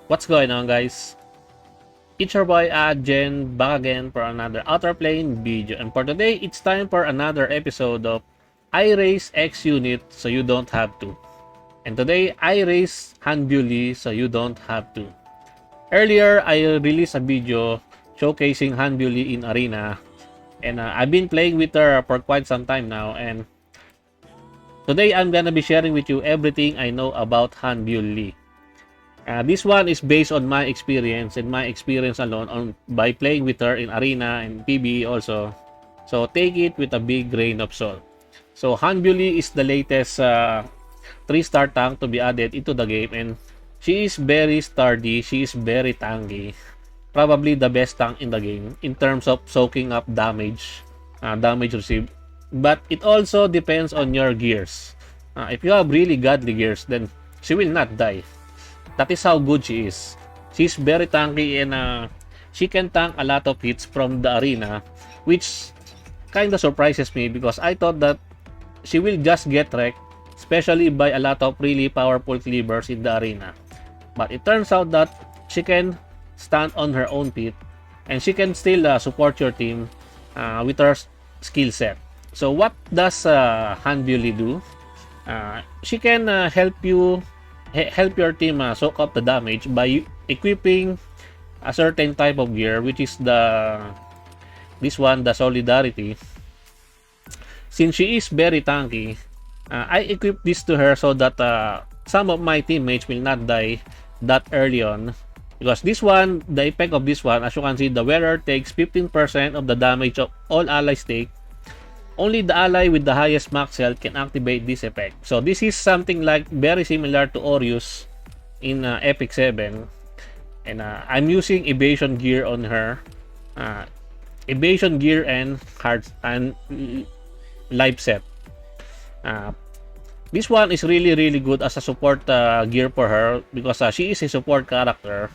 What's going on, guys? It's your boy Jen back again for another Outerplane video, and for today it's time for another episode of I race X unit so you don't have to. And today I race Hanbyul so you don't have to. Earlier I released a video showcasing Hanbyul in arena, and I've been playing with her for quite some time now, and today I'm gonna be sharing with you everything I know about Hanbyul. This one is based on my experience and my experience alone by playing with her in arena and PBE also. So take it with a big grain of salt. So Hanbyul is the latest 3-star tank to be added into the game, and she is very sturdy, she is very tanky. Probably the best tank in the game in terms of soaking up damage, damage received. But it also depends on your gears. If you have really godly gears, then she will not die. That is how good she is. She's very tanky, and she can tank a lot of hits from the arena, which kind of surprises me because I thought that she will just get wrecked, especially by a lot of really powerful cleavers in the arena. But it turns out that she can stand on her own feet, and she can still support your team with her skill set. So what does Hanbyul do? She can help your team soak up the damage by equipping a certain type of gear, which is this one, the solidarity. Since she is very tanky, I equip this to her so that some of my teammates will not die that early on, because this one, the effect of this one, as you can see, the wearer takes 15% of the damage of all allies take. Only the ally with the highest max health can activate this effect. So this is something like very similar to Orius in Epic 7. And I'm using evasion gear on her. Evasion gear and hearts and life set. This one is really good as a support gear for her because she is a support character.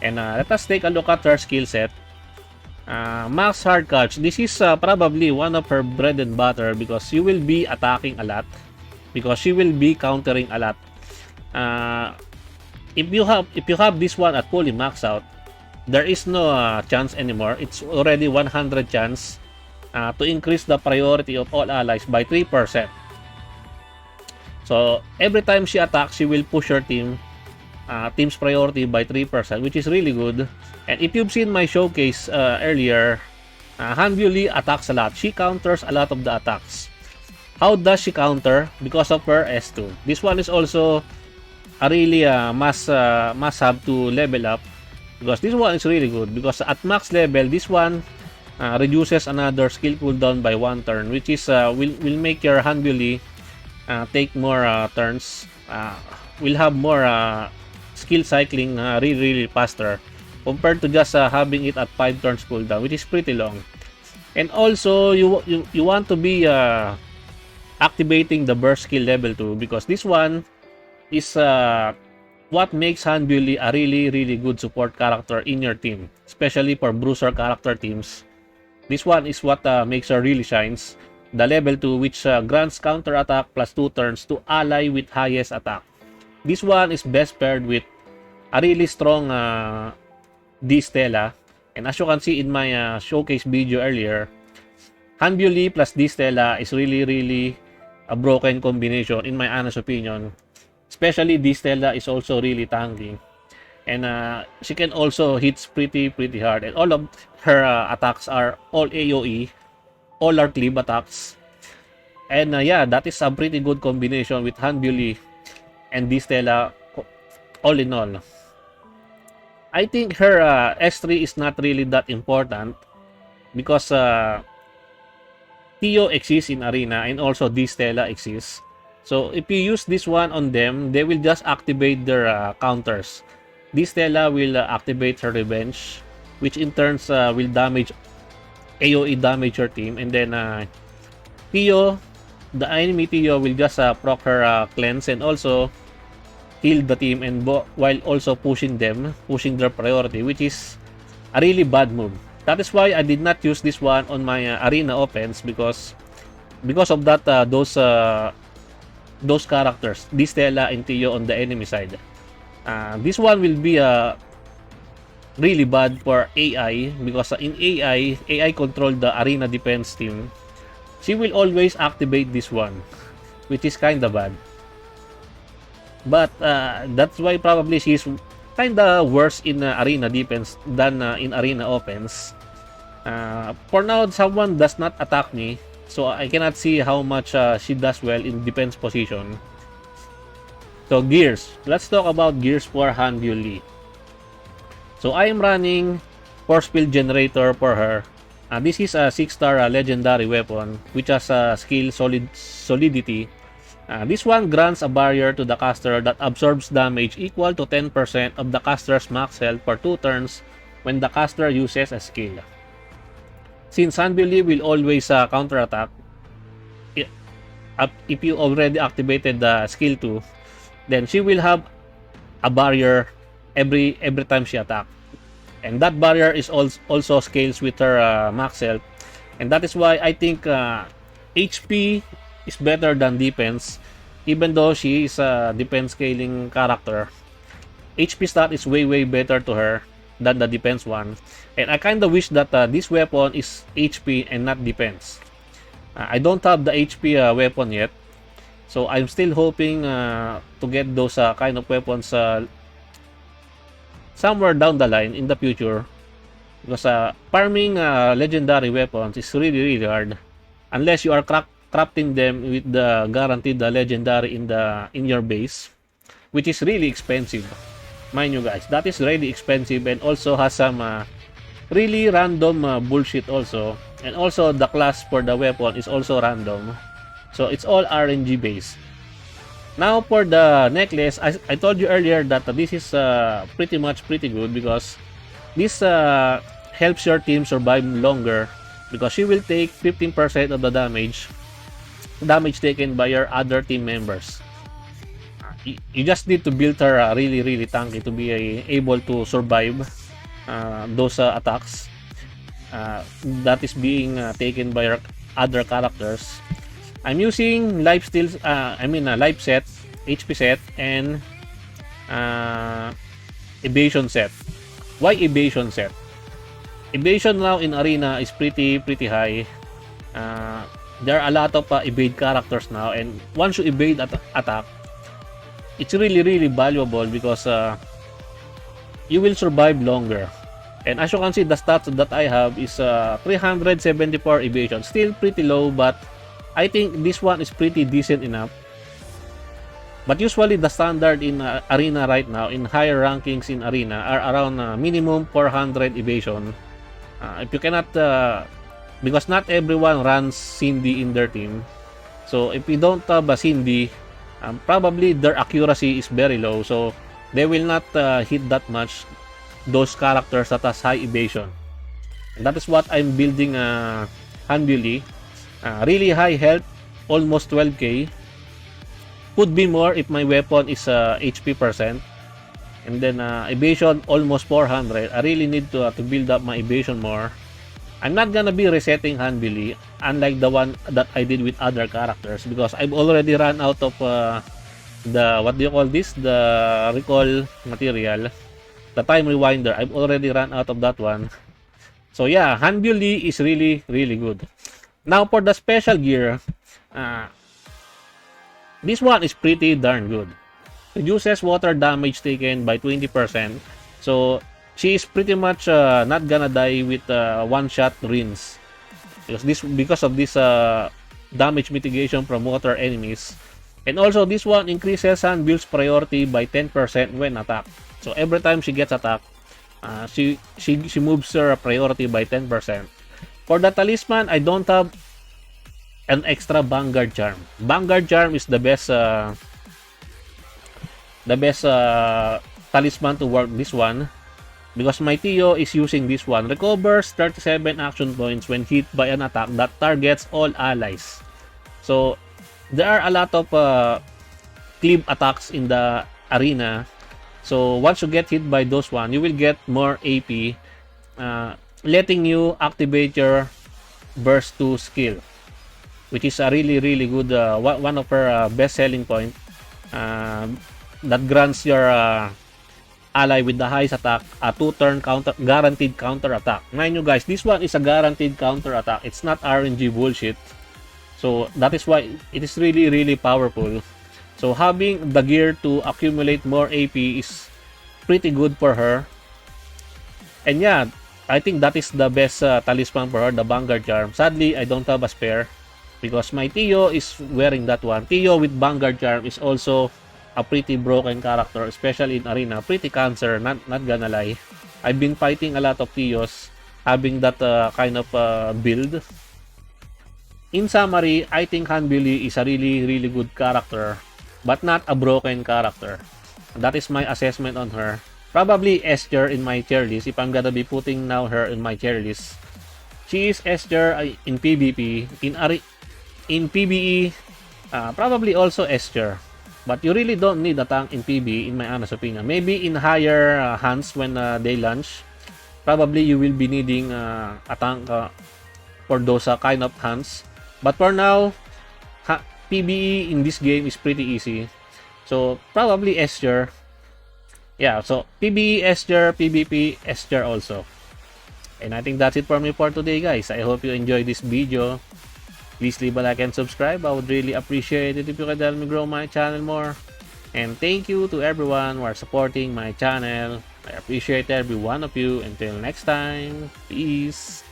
And let us take a look at her skill set. Max hard catch. This is probably one of her bread and butter because you will be attacking a lot, because she will be countering a lot. If you have this one at fully max out, there is no chance anymore. It's already 100 chance to increase the priority of all allies by 3%. So every time she attacks, she will push her team's priority by 3%, which is really good. And if you've seen my showcase earlier, Hanbyul attacks a lot. She counters a lot of the attacks. How does she counter? Because of her S2. This one is also a really must have to level up, because this one is really good. Because at max level, this one reduces another skill cooldown by 1 turn, which is will make your Hanbyul take more turns. Will have more skill cycling really faster compared to just having it at 5 turns cooldown, which is pretty long. And also you want to be activating the burst skill level 2, because this one is what makes Hanbyul a really good support character in your team, especially for bruiser character teams. This one is what makes her really shines. The level 2, which grants counter attack plus 2 turns to ally with highest attack. This one is best paired with a really strong D Stella, and as you can see in my showcase video earlier, Hanbyul plus D Stella is really a broken combination in my honest opinion. Especially D Stella is also really tanky, and she can also hit pretty hard, and all of her attacks are all AoE, all are cleave attacks. And yeah, that is a pretty good combination with Hanbyul and D Stella all in all. I think her S3 is not really that important because Tio exists in arena and also D Stella exists. So if you use this one on them, they will just activate their counters. D Stella will activate her revenge, which in turns will damage AoE damage your team, and then Tio, the enemy Tio, will just proc her cleanse and also heal the team, and while also pushing their priority, which is a really bad move. That is why I did not use this one on my arena offense, because of that those characters, D Stella and Tio on the enemy side. This one will be really bad for AI because in AI control the arena defense team. She will always activate this one, which is kinda bad. But that's why probably she's kinda worse in arena defense than in arena offense. For now, someone does not attack me, so I cannot see how much she does well in defense position. So gears. Let's talk about gears for Hanbyul. So I am running force field generator for her. This is a 6-star legendary weapon which has skill solidity. This one grants a barrier to the caster that absorbs damage equal to 10% of the caster's max health for 2 turns when the caster uses a skill. Since Hanbyul will always counterattack, if you already activated the skill 2, then she will have a barrier every time she attacks. And that barrier is also scales with her max health. And that is why I think HP is better than defense. Even though she is a defense scaling character, HP stat is way better to her than the defense one. And I kind of wish that this weapon is HP and not defense. I don't have the HP weapon yet. So I'm still hoping to get those kind of weapons somewhere down the line in the future, because farming legendary weapons is really hard unless you are crafting them with the guaranteed legendary in your base, which is really expensive. Mind you guys, that is really expensive and also has some really random bullshit also. And also the class for the weapon is also random, so it's all RNG based. Now for the necklace, I told you earlier that this is pretty good because this helps your team survive longer, because she will take 15% of the damage taken by your other team members. You just need to build her really tanky to be able to survive those attacks that is being taken by your other characters. I'm using life steals, life set, HP set, and evasion set. Why evasion set? Evasion now in arena is pretty high. There are a lot of evade characters now, and once you evade attack, it's really valuable because you will survive longer. And as you can see, the stats that I have is 374 evasion, still pretty low, but I think this one is pretty decent enough. But usually the standard in arena right now, in higher rankings in arena, are around minimum 400 evasion. If you cannot, because not everyone runs Cindy in their team. So if you don't have a Cindy, probably their accuracy is very low. So they will not hit that much those characters that has high evasion. And that is what I'm building Hanbyul. Really high health, almost 12k. Could be more if my weapon is HP percent. And then evasion almost 400. I really need to build up my evasion more. I'm not gonna be resetting Hanbyul, unlike the one that I did with other characters, because I've already run out of the, what do you call this? The recall material. The time rewinder. I've already run out of that one. So yeah, Hanbyul is really good. Now for the special gear, this one is pretty darn good. Reduces water damage taken by 20%. So she is pretty much not gonna die with one-shot rinse, because of this damage mitigation from water enemies. And also this one increases Hanbyul's priority by 10% when attacked. So every time she gets attacked, she moves her priority by 10%. For the talisman, I don't have an extra Vanguard charm. Vanguard charm is the best talisman to work this one, because my Tio is using this one. Recovers 37 action points when hit by an attack that targets all allies. So there are a lot of cleave attacks in the arena. So once you get hit by those one, you will get more AP, letting you activate your burst 2 skill, which is a really good one of her best selling point, that grants your ally with the highest attack, a 2-turn counter, guaranteed counter attack. Mind you guys, this one is a guaranteed counter attack. It's not RNG bullshit. So that is why it is really, really powerful. So having the gear to accumulate more AP is pretty good for her. And yeah, I think that is the best talisman for her, the Vanguard Charm. Sadly, I don't have a spare because my Tio is wearing that one. Tio with Vanguard Charm is also a pretty broken character, especially in arena. Pretty cancer, not gonna lie. I've been fighting a lot of Tios having that kind of build. In summary, I think Hanbyul is a really, really good character, but not a broken character. That is my assessment on her. Probably S tier in my tier list if I'm gonna be putting now her in my tier list. She is S tier in PvP. In PvE, probably also S tier. But you really don't need a tank in PvE in my honest opinion. Maybe in higher hands when they launch, probably you will be needing a tank for those kind of hands. But for now, PvE in this game is pretty easy. So probably S tier. Yeah, so PvE S tier, PvP S tier also. And I think that's it for me for today, guys. I hope you enjoyed this video. Please leave a like and subscribe. I would really appreciate it if you could help me grow my channel more. And thank you to everyone who are supporting my channel. I appreciate every one of you. Until next time, peace.